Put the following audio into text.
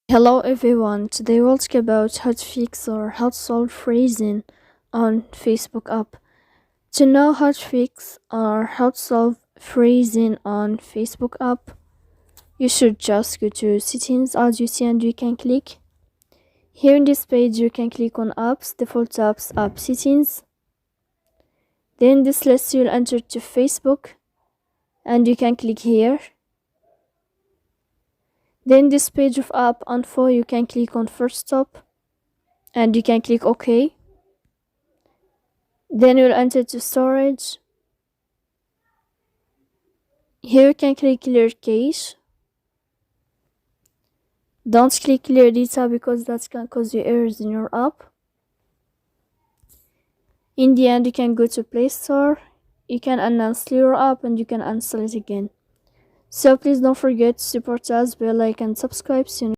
Hello everyone, today we'll talk about how to fix or how to solve freezing on Facebook app. To know how to fix or how to solve freezing on Facebook app, you should just go to settings as you see and you can click. Here in this page you can click on apps, default apps, app settings. Then this list you'll enter to Facebook and you can click here. Then this page of app info you can click on first stop and you can click OK. Then you'll enter to storage. Here you can click clear cache. Don't click clear data because that can cause you errors in your app. In the end, you can go to Play Store. You can uninstall your app and you can install it again. So please don't forget to support us by like and subscribe soon.